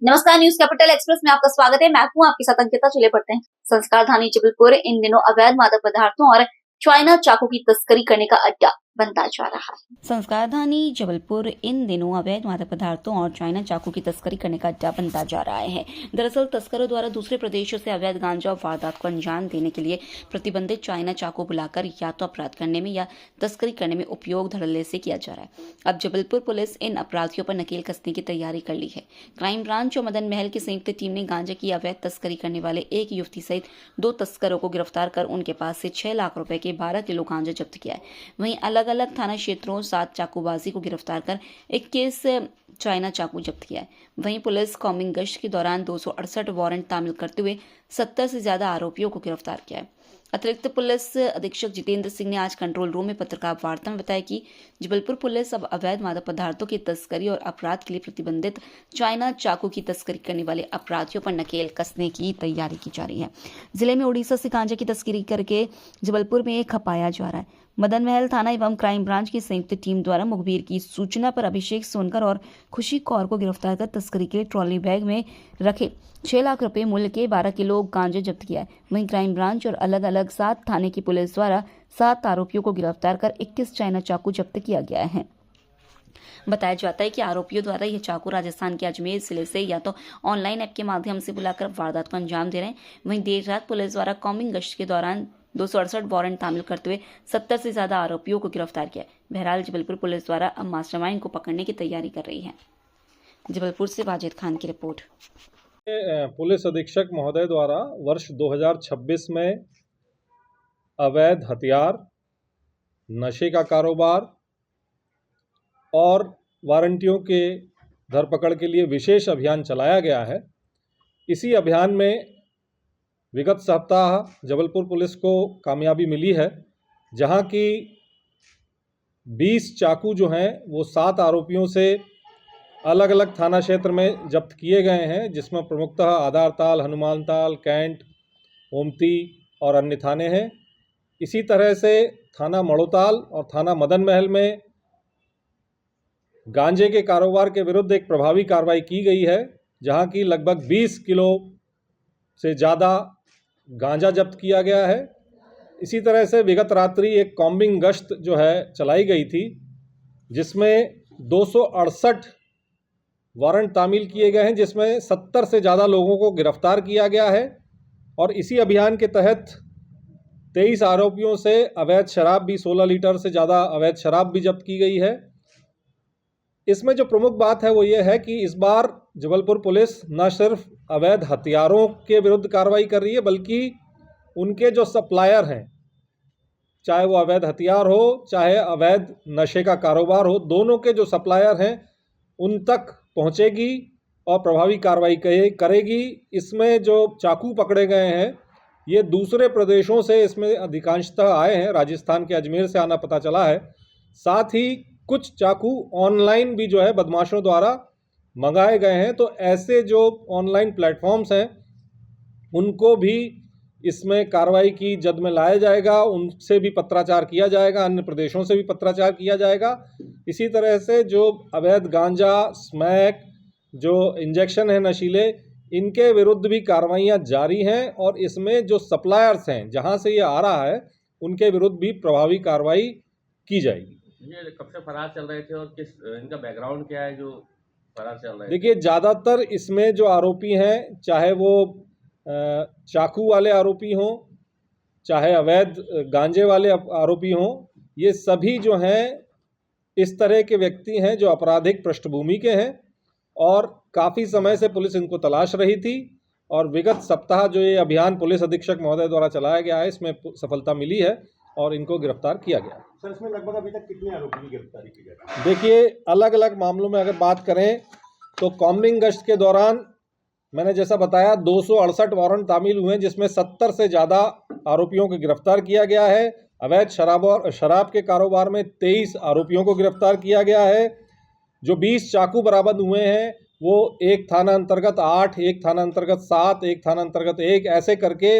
नमस्कार, news capital express में आपका स्वागत है। मैं हूं आपके साथ अंकिता। चले पड़ते हैं संस्कारधानी जबलपुर इन दिनों अवैध मादक पदार्थों और चाइना चाकू की तस्करी करने का अड्डा बनता जा रहा है। संस्कारधानी जबलपुर इन दिनों अवैध मादक पदार्थों और चाइना चाकू की तस्करी करने का अड्डा बनता जा रहा है। दरअसल तस्करों द्वारा दूसरे प्रदेशों से अवैध गांजा वारदात को अंजाम देने के लिए प्रतिबंधित चाइना चाकू बुलाकर या तो अपराध करने में या तस्करी करने में उपयोग धड़ल्ले से किया जा रहा है। अब जबलपुर पुलिस इन अपराधियों पर नकेल कसने की तैयारी कर ली है। क्राइम ब्रांच और मदन महल की संयुक्त टीम ने गांजा की अवैध तस्करी करने वाले एक युवती सहित 2 तस्करों को गिरफ्तार कर उनके पास से 6 लाख रुपए के 12 किलो गांजा जब्त किया है। वहीं अलग अलग थाना क्षेत्रों 7 चाकूबाजी को गिरफ्तार कर 21 चाइना चाकू जब्त किया है। वहीं पुलिस कॉम्बिंग गश्त के दौरान 268 वारंट तामील करते हुए 70 से ज्यादा आरोपियों को गिरफ्तार किया है। अतिरिक्त पुलिस अधीक्षक जितेंद्र सिंह ने आज कंट्रोल रूम में पत्रकार वार्ता में बताया कि जबलपुर पुलिस अब अवैध मादक पदार्थों की तस्करी और अपराध के लिए प्रतिबंधित चाइना चाकू की तस्करी करने वाले अपराधियों पर नकेल कसने की तैयारी की जा रही है। जिले में उड़ीसा से गांजा की तस्करी करके जबलपुर में खपाया जा रहा है। मदन महल थाना एवं क्राइम ब्रांच की संयुक्त टीम द्वारा मुखबिर की सूचना पर अभिषेक सोनकर और खुशी कौर को गिरफ्तार कर तस्करी के लिए ट्रॉली बैग में रखे 6 लाख रुपए मूल्य के 12 किलो गांजा जब्त किया है। वहीं क्राइम ब्रांच और अलग अलग 7 थाने की पुलिस द्वारा 7 आरोपियों को गिरफ्तार कर 21 चाइना चाकू जब्त किया गया है। बताया जाता है कि आरोपियों द्वारा यह चाकू राजस्थान के अजमेर जिले से या तो ऑनलाइन ऐप के माध्यम से बुलाकर वारदात को अंजाम दे रहे हैं। वहीं देर रात पुलिस द्वारा कॉम्बिंग गश्त के दौरान 268 वारंट तामील करते हुए 70 से ज्यादा आरोपियों को गिरफ्तार किया। बहरहाल जबलपुर पुलिस द्वारा अब मास्टरमाइंड को पकड़ने की तैयारी कर रही है। जबलपुर से वाजिद खान की रिपोर्ट। पुलिस अधीक्षक महोदय द्वारा वर्ष 2026 में अवैध हथियार, नशे का कारोबार और वारंटियों के धरपकड़ के लिए विशेष अभियान चलाया गया है। इसी अभियान में विगत सप्ताह जबलपुर पुलिस को कामयाबी मिली है, जहां की 20 चाकू जो हैं वो 7 आरोपियों से अलग अलग थाना क्षेत्र में जब्त किए गए हैं, जिसमें प्रमुखतः आधारताल, हनुमानताल, कैंट, ओमती और अन्य थाने हैं। इसी तरह से थाना मड़ोताल और थाना मदन महल में गांजे के कारोबार के विरुद्ध एक प्रभावी कार्रवाई की गई है, जहां की लगभग 20 किलो से ज़्यादा गांजा जब्त किया गया है। इसी तरह से विगत रात्रि एक कॉम्बिंग गश्त जो है चलाई गई थी, जिसमें 268 वारंट तामील किए गए हैं, जिसमें 70 से ज़्यादा लोगों को गिरफ्तार किया गया है। और इसी अभियान के तहत 23 आरोपियों से अवैध शराब भी 16 लीटर से ज़्यादा अवैध शराब भी जब्त की गई है। इसमें जो प्रमुख बात है वो ये है कि इस बार जबलपुर पुलिस न सिर्फ अवैध हथियारों के विरुद्ध कार्रवाई कर रही है, बल्कि उनके जो सप्लायर हैं, चाहे वो अवैध हथियार हो चाहे अवैध नशे का कारोबार हो, दोनों के जो सप्लायर हैं उन तक पहुंचेगी और प्रभावी कार्रवाई करेगी। इसमें जो चाकू पकड़े गए हैं ये दूसरे प्रदेशों से इसमें अधिकांशतः आए हैं, राजस्थान के अजमेर से आना पता चला है। साथ ही कुछ चाकू ऑनलाइन भी जो है बदमाशों द्वारा मंगाए गए हैं। तो ऐसे जो ऑनलाइन प्लेटफॉर्म्स हैं उनको भी इसमें कार्रवाई की जद में लाया जाएगा, उनसे भी पत्राचार किया जाएगा, अन्य प्रदेशों से भी पत्राचार किया जाएगा। इसी तरह से जो अवैध गांजा, स्मैक, जो इंजेक्शन है नशीले, इनके विरुद्ध भी कार्रवाइयाँ जारी हैं। और इसमें जो सप्लायर्स हैं जहां से ये आ रहा है उनके विरुद्ध भी प्रभावी कार्रवाई की जाएगी। ये कब से फरार चल रहे थे और किस इनका बैकग्राउंड क्या है जो फरार चल रहे हैं? देखिए, ज़्यादातर इसमें जो आरोपी हैं, चाहे वो चाकू वाले आरोपी हों चाहे अवैध गांजे वाले आरोपी हों, ये सभी जो हैं इस तरह के व्यक्ति हैं जो आपराधिक पृष्ठभूमि के हैं। और काफ़ी समय से पुलिस इनको तलाश रही थी और विगत सप्ताह जो ये अभियान पुलिस अधीक्षक महोदय द्वारा चलाया गया है, इसमें सफलता मिली है और इनको गिरफ्तार किया गया। सर, इसमें लगभग अभी तक कितने आरोपी की गिरफ्तारी की गई? देखिए, अलग अलग मामलों में अगर बात करें तो कॉम्बिंग गश्त के दौरान मैंने जैसा बताया 268 वारंट तामील हुए हैं, जिसमें 70 से ज़्यादा आरोपियों को गिरफ्तार किया गया है। अवैध शराब के कारोबार में 23 आरोपियों को गिरफ्तार किया गया है। जो 20 चाकू बरामद हुए हैं वो एक थाना अंतर्गत 8, एक थाना अंतर्गत 7, एक थाना अंतर्गत 1, ऐसे करके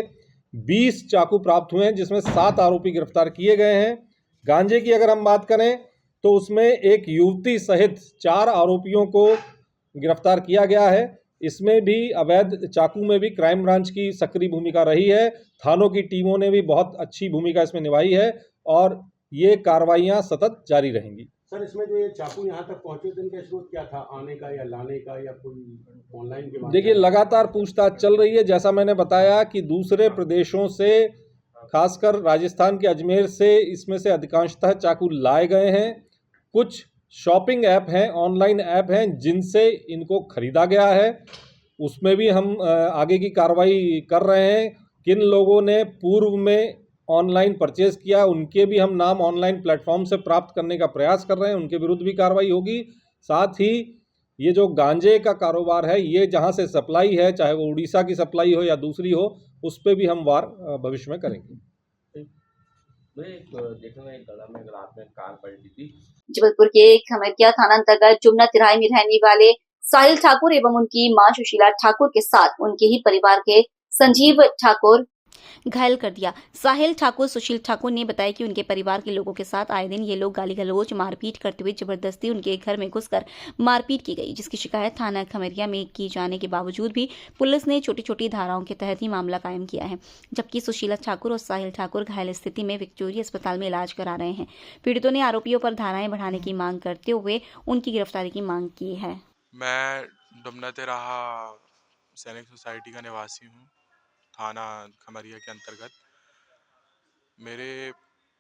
20 चाकू प्राप्त हुए हैं, जिसमें 7 आरोपी गिरफ्तार किए गए हैं। गांजे की अगर हम बात करें तो उसमें एक युवती सहित 4 आरोपियों को गिरफ्तार किया गया है। इसमें भी अवैध चाकू में भी क्राइम ब्रांच की सक्रिय भूमिका रही है। थानों की टीमों ने भी बहुत अच्छी भूमिका इसमें निभाई है और ये कार्रवाइयां सतत जारी रहेंगी। सर, इसमें जो ये चाकू यहाँ तक पहुंचे थे, इनका स्रोत क्या था, आने का या लाने का या कोई ऑनलाइन के माध्यम? देखिए, लगातार पूछताछ चल रही है। जैसा मैंने बताया कि दूसरे प्रदेशों से, खासकर राजस्थान के अजमेर से, इसमें से अधिकांशतः चाकू लाए गए हैं। कुछ शॉपिंग ऐप हैं, ऑनलाइन ऐप हैं जिनसे इनको खरीदा गया है। उसमें भी हम आगे की कार्रवाई कर रहे हैं। किन लोगों ने पूर्व में ऑनलाइन परचेज किया, उनके भी हम नाम ऑनलाइन प्लेटफॉर्म से प्राप्त करने का प्रयास कर रहे हैं। उनके विरुद्ध भी कार्रवाई होगी। साथ ही ये जो गांजे का कारोबार है, ये जहां से सप्लाई है, चाहे वो उड़ीसा की सप्लाई हो या दूसरी हो, उस पर भी हम वार भविष्य में करेंगे। देखने में एक गला में रात में कार पलटी थी। जबलपुर के खमरिया थाना अंतर्गत जुमना तिराही में रहने वाले साहिल ठाकुर एवं उनकी मां सुशीला ठाकुर के साथ उनके ही परिवार के संजीव ठाकुर घायल कर दिया। साहिल ठाकुर सुशील ठाकुर ने बताया कि उनके परिवार के लोगों के साथ आए दिन ये लोग गाली गलौज मारपीट करते हुए जबरदस्ती उनके घर में घुसकर मारपीट की गई, जिसकी शिकायत थाना खमरिया में की जाने के बावजूद भी पुलिस ने छोटी छोटी धाराओं के तहत ही मामला कायम किया है। जबकि सुशीला ठाकुर और साहिल ठाकुर घायल स्थिति में विक्टोरिया अस्पताल में इलाज करा रहे हैं। पीड़ितों ने आरोपियों पर धाराएं बढ़ाने की मांग करते हुए उनकी गिरफ्तारी की मांग की है। मैं डुमना तिराहा सैनिक सोसाइटी का निवासी हूँ, थाना खमरिया के अंतर्गत। मेरे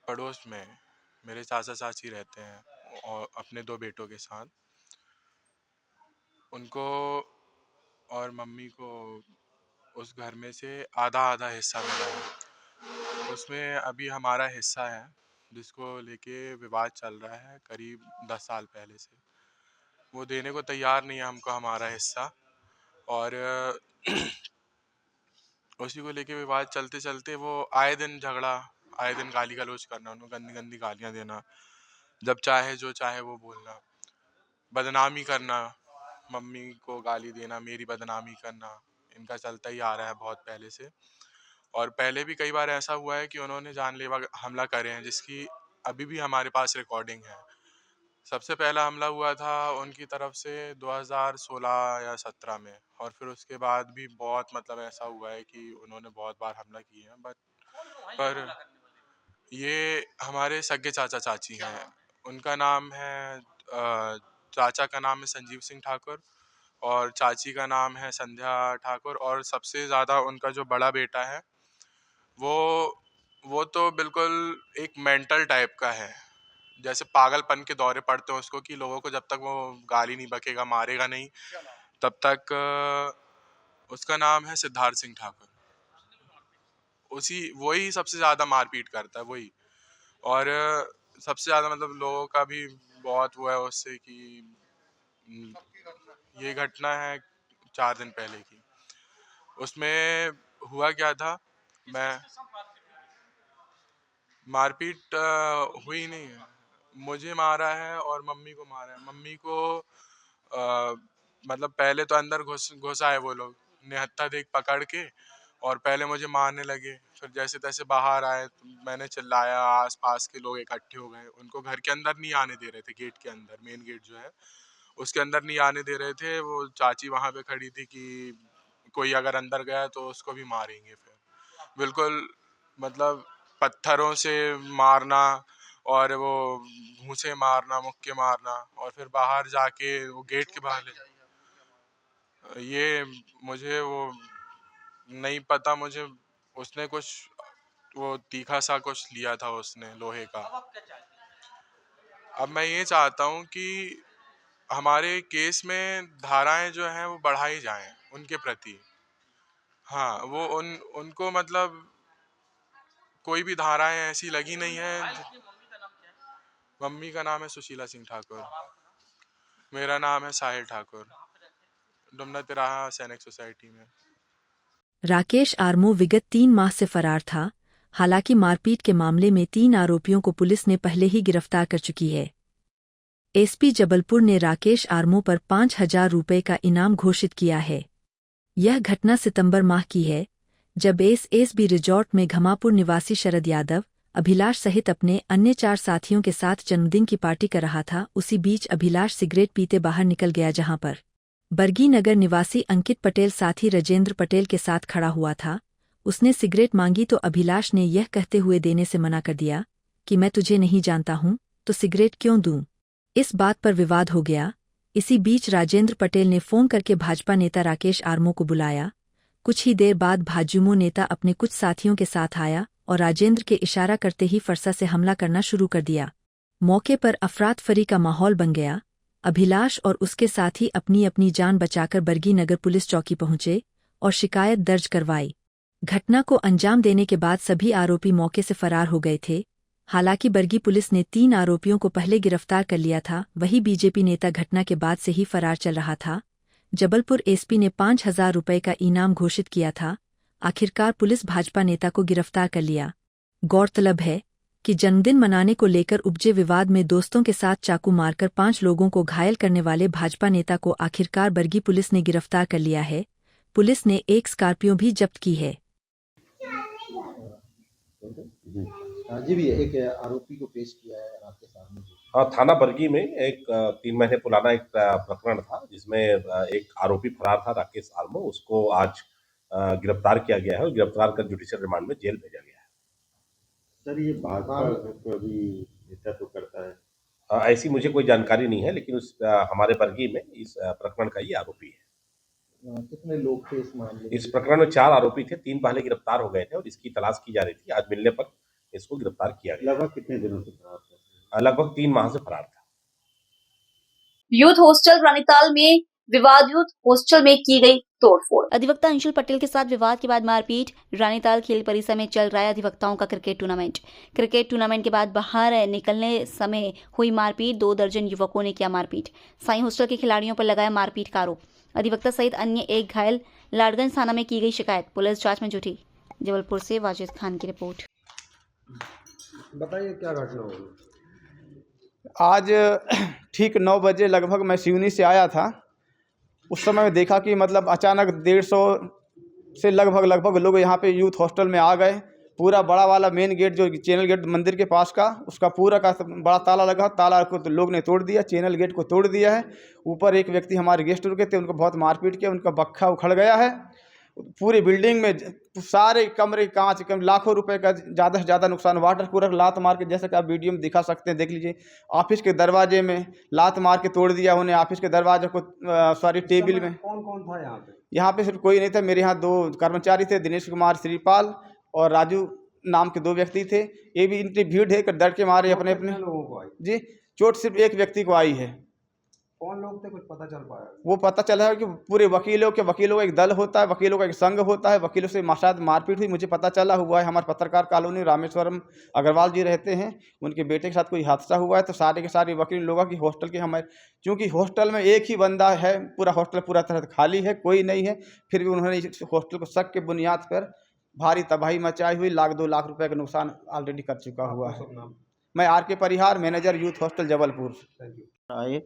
पड़ोस में मेरे चाचा चाची रहते हैं और अपने 2 बेटों के साथ। उनको और मम्मी को उस घर में से आधा आधा हिस्सा मिला है। उसमें अभी हमारा हिस्सा है, जिसको लेके विवाद चल रहा है करीब 10 साल पहले से। वो देने को तैयार नहीं है हमको हमारा हिस्सा, और उसी को लेके विवाद चलते चलते वो आए दिन झगड़ा, आए दिन गाली गलौज करना, उनको गंदी गंदी गालियाँ देना, जब चाहे जो चाहे वो बोलना, बदनामी करना, मम्मी को गाली देना, मेरी बदनामी करना, इनका चलता ही आ रहा है बहुत पहले से। और पहले भी कई बार ऐसा हुआ है कि उन्होंने जानलेवा हमला करे हैं, जिसकी अभी भी हमारे पास रिकॉर्डिंग है। सबसे पहला हमला हुआ था उनकी तरफ से 2016 या 17 में, और फिर उसके बाद भी बहुत ऐसा हुआ है कि उन्होंने बहुत बार हमला किए हैं। पर ये हमारे सगे चाचा चाची हैं। उनका नाम है चाचा का नाम है संजीव सिंह ठाकुर और चाची का नाम है संध्या ठाकुर। और सबसे ज़्यादा उनका जो बड़ा बेटा है वो तो बिल्कुल एक मेंटल टाइप का है, जैसे पागलपन के दौरे पड़ते हैं उसको, कि लोगों को जब तक वो गाली नहीं बकेगा, मारेगा नहीं, तब तक। उसका नाम है सिद्धार्थ सिंह ठाकुर। वही सबसे ज़्यादा मारपीट करता है, वही। और सबसे ज़्यादा लोगों का भी बहुत हुआ है उससे, कि ये घटना है 4 दिन पहले की। उसमें हुआ क्या था, मैं मारपीट हुई नहीं है, मुझे मारा है और मम्मी को मारा है। मम्मी को पहले तो अंदर घुस आए वो लोग, निहत्था देख पकड़ के, और पहले मुझे मारने लगे। फिर जैसे तैसे बाहर आए तो मैंने चिल्लाया, आसपास के लोग इकट्ठे हो गए। उनको घर के अंदर नहीं आने दे रहे थे, गेट के अंदर, मेन गेट जो है उसके अंदर नहीं आने दे रहे थे। वो चाची वहाँ पे खड़ी थी कि कोई अगर अंदर गया तो उसको भी मारेंगे। फिर बिल्कुल पत्थरों से मारना, और वो घूंसे मारना, मुक्के मारना, और फिर बाहर जाके वो गेट के बाहर ले। ये मुझे वो नहीं पता, मुझे उसने कुछ वो तीखा सा कुछ लिया था उसने, लोहे का। अब मैं ये चाहता हूँ कि हमारे केस में धाराएं जो हैं वो बढ़ाई जाएं उनके प्रति। हाँ, वो उनको कोई भी धाराएं ऐसी लगी नहीं है। मम्मी का नाम है सुशीला सिंह ठाकुर, मेरा नाम है साहिल ठाकुर, डुमना तिराहा सैनिक सोसाइटी में। राकेश आर्मो विगत 3 माह से फरार था। हालांकि मारपीट के मामले में 3 आरोपियों को पुलिस ने पहले ही गिरफ्तार कर चुकी है। एसपी जबलपुर ने राकेश आर्मो पर 5,000 रुपये का इनाम घोषित किया है। यह घटना सितंबर माह की है, जब एसबी रिजॉर्ट में घमापुर निवासी शरद यादव, अभिलाष सहित अपने अन्य 4 साथियों के साथ जन्मदिन की पार्टी कर रहा था। उसी बीच अभिलाष सिगरेट पीते बाहर निकल गया, जहां पर बरगी नगर निवासी अंकित पटेल साथी राजेंद्र पटेल के साथ खड़ा हुआ था। उसने सिगरेट मांगी तो अभिलाष ने यह कहते हुए देने से मना कर दिया कि मैं तुझे नहीं जानता हूँ तो सिगरेट क्यों दूं। इस बात पर विवाद हो गया। इसी बीच राजेंद्र पटेल ने फोन करके भाजपा नेता राकेश आर्मो को बुलाया। कुछ ही देर बाद भाजयुमो नेता अपने कुछ साथियों के साथ आया और राजेंद्र के इशारा करते ही फरसा से हमला करना शुरू कर दिया। मौके पर अफरातफरी का माहौल बन गया। अभिलाष और उसके साथी अपनी अपनी जान बचाकर बरगी नगर पुलिस चौकी पहुंचे और शिकायत दर्ज करवाई। घटना को अंजाम देने के बाद सभी आरोपी मौके से फरार हो गए थे। हालांकि बरगी पुलिस ने 3 आरोपियों को पहले गिरफ्तार कर लिया था। वही बीजेपी नेता घटना के बाद से ही फरार चल रहा था। जबलपुर एसपी ने 5,000 रुपये का इनाम घोषित किया था। आखिरकार पुलिस भाजपा नेता को गिरफ्तार कर लिया। गौरतलब है कि जन्मदिन मनाने को लेकर उपजे विवाद में दोस्तों के साथ चाकू मारकर 5 लोगों को घायल करने वाले भाजपा नेता को आखिरकार बरगी पुलिस ने गिरफ्तार कर लिया है। पुलिस ने एक स्कॉर्पियो भी जब्त की है। जी भी एक आरोपी को पेश किया है राकेश आर्मो जी। हाँ, थाना बरगी में एक 3 महीने पुराना एक प्रकरण था जिसमें एक आरोपी फरार था राकेश आर्मो। उसको आज गिरफ्तार किया गया है और गिरफ्तार कर जुडिशियल रिमांड में जेल भेजा गया है। सर ये भाजपा को भी नेतृत्व करता है? ऐसी मुझे कोई जानकारी नहीं है, लेकिन उस हमारे बरगी में इस प्रकरण का ये आरोपी है। कितने लोग थे इस मामले में? इस प्रकरण में 4 आरोपी थे। 3 पहले गिरफ्तार हो गए थे और इसकी तलाश की जा रही थी। आज मिलने पर इसको गिरफ्तार किया गया। लगभग कितने दिनों से फरार था? लगभग 3 माह से फरार था। यूथ हॉस्टल रानीताल में विवादित हॉस्टल में की गई तोड़फोड़। अधिवक्ता अंशुल पटेल के साथ विवाद के बाद मारपीट। रानीताल खेल परिसर में चल रहा है अधिवक्ताओं का क्रिकेट टूर्नामेंट के बाद बाहर निकलने समय हुई मारपीट। 2 दर्जन युवकों ने किया मारपीट। साईं हॉस्टल के खिलाड़ियों पर लगाया मारपीट का आरोप। अधिवक्ता सहित अन्य एक घायल। लाडगंज थाना में की गई शिकायत। पुलिस जांच में जुटी। जबलपुर से वाजिद खान की रिपोर्ट। बताइए क्या घटना हुई? आज ठीक 9 बजे लगभग मैं सिवनी से आया था। उस समय में देखा कि मतलब अचानक 150 से लगभग लोग यहाँ पे यूथ हॉस्टल में आ गए। पूरा बड़ा वाला मेन गेट जो चैनल गेट मंदिर के पास का, उसका पूरा का बड़ा ताला लगा। ताला को तो लोग ने तोड़ दिया, चैनल गेट को तोड़ दिया है। ऊपर एक व्यक्ति हमारे गेस्ट रुके थे, उनको बहुत मारपीट किया, उनका बक्खा उखड़ गया है। पूरी बिल्डिंग में सारे कमरे कांच लाखों रुपए का ज़्यादा से ज़्यादा नुकसान। वाटर कूलर लात मार के, जैसे कि आप वीडियो में दिखा सकते हैं, देख लीजिए। ऑफिस के दरवाजे में लात मार के तोड़ दिया उन्हें। ऑफिस के दरवाजे को सॉरी टेबल में। कौन कौन था यहाँ पे? यहाँ पे सिर्फ कोई नहीं था। मेरे यहाँ 2 कर्मचारी थे, दिनेश कुमार श्रीपाल और राजू नाम के 2 व्यक्ति थे। ये भी इनकी भीड़ है, डर के मारे अपने अपने लोगों को आई? जी चोट सिर्फ एक व्यक्ति को आई है। कौन लोग थे, कुछ पता चल पाया? वो पता चला है कि पूरे वकीलों का एक दल होता है, वकीलों का एक संघ होता है। वकीलों से शायद मारपीट हुई, मुझे पता चला हुआ है। हमारे पत्रकार कॉलोनी रामेश्वरम अग्रवाल जी रहते हैं, उनके बेटे के साथ कोई हादसा हुआ है। तो सारे के सारे वकील लोगों की हॉस्टल के हमारे, क्योंकि हॉस्टल में एक ही बंदा है, पूरा हॉस्टल पूरा तरह खाली है, कोई नहीं है, फिर भी उन्होंने इस हॉस्टल को शक के बुनियाद पर भारी तबाही मचाई हुई। 1-2 लाख रुपए का नुकसान ऑलरेडी कर चुका हुआ है। मैं RK परिहार, मैनेजर यूथ हॉस्टल जबलपुर। आए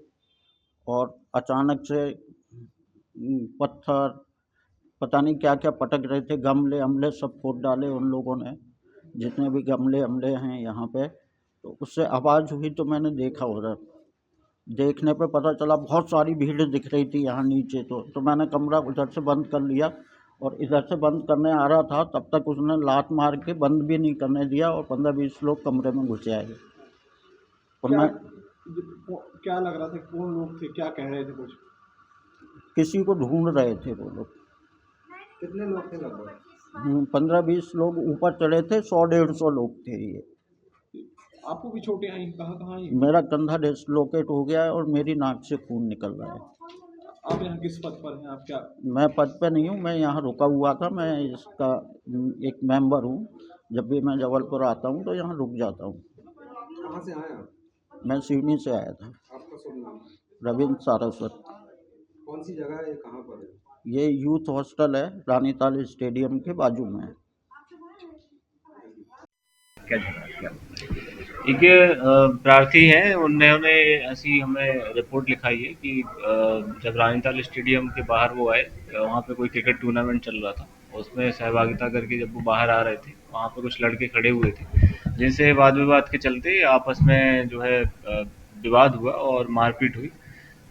और अचानक से पत्थर पता नहीं क्या क्या पटक रहे थे। गमले अमले सब फोड़ डाले उन लोगों ने, जितने भी गमले अमले हैं यहाँ पे। तो उससे आवाज़ हुई तो मैंने देखा, उधर देखने पे पता चला बहुत सारी भीड़ दिख रही थी यहाँ नीचे। तो मैंने कमरा उधर से बंद कर लिया और इधर से बंद करने आ रहा था, तब तक उसने लात मार के बंद भी नहीं करने दिया और 15-20 लोग कमरे में घुसे आए। और मैं क्या लग रहा था, कौन लोग थे, क्या कह रहे थे? कुछ किसी को ढूंढ रहे थे वो लोग। कितने लोग थे लगभग? 15-20 लोग ऊपर चढ़े थे। 100-150 लोग थे ये। आपको भी चोटें आई? कहाँ आई? मेरा कंधा डिसलोकेट हो गया है और मेरी नाक से खून निकल रहा है। आप यहाँ किस पद पर हैं? आप क्या? मैं पद पे नहीं हूँ, मैं यहाँ रुका हुआ था। मैं इसका एक मेंबर हूँ। जब भी मैं जबलपुर आता हूँ तो यहाँ रुक जाता हूँ। कहाँ से आए आप? मैं सिवनी से आया था। आपका शुभ नाम? रविंद्र सारस्वत। कौन सी जगह है, कहाँ पर है? ये यूथ हॉस्टल है, रानीताल स्टेडियम के बाजू में है। एक प्रार्थी हैं, उन्होंने ऐसी हमें रिपोर्ट लिखाई है कि जब रानीताल स्टेडियम के बाहर वो आए, वहाँ पे कोई क्रिकेट टूर्नामेंट चल रहा था, उसमें सहभागिता करके जब वो बाहर आ रहे थे, वहाँ पे कुछ लड़के खड़े हुए थे, जिनसे वाद विवाद के चलते आपस में जो है विवाद हुआ और मारपीट हुई।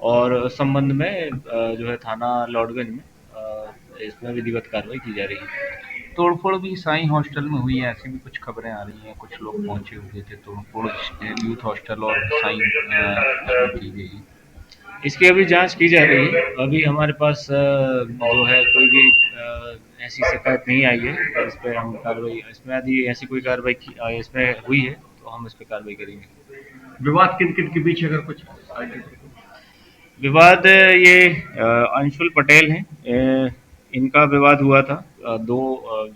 और उस संबंध में जो है थाना लॉर्डगंज में इसमें विधिवत कार्रवाई की जा रही है। तोड़फोड़ भी साई हॉस्टल में हुई है, ऐसी भी कुछ खबरें आ रही हैं, कुछ लोग पहुंचे हुए थे, तोड़फोड़ यूथ हॉस्टल और साई की गई। इसकी अभी जांच की जा रही है। अभी हमारे पास जो है कोई भी ऐसी शिकायत नहीं आई है, और इस पर हम कार्रवाई, इसमें यदि ऐसी कोई कार्रवाई इसमें हुई है तो हम इस पर कार्रवाई करेंगे। विवाद किन किन के बीच अगर कुछ विवाद ये अंशुल पटेल हैं, इनका विवाद हुआ था। दो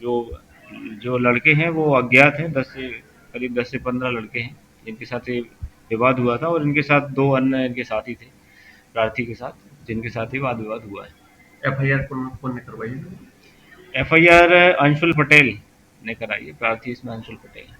जो लड़के हैं वो अज्ञात हैं, करीब 10 से 15 लड़के हैं जिनके साथ ये विवाद हुआ था, और इनके साथ 2 अन्य इनके साथी थे प्रार्थी के साथ, जिनके साथ ही वाद विवाद हुआ है। FIR कौन ने करवाई है? FIR अंशुल पटेल ने कराई है, प्रार्थी इसमें अंशुल पटेल है।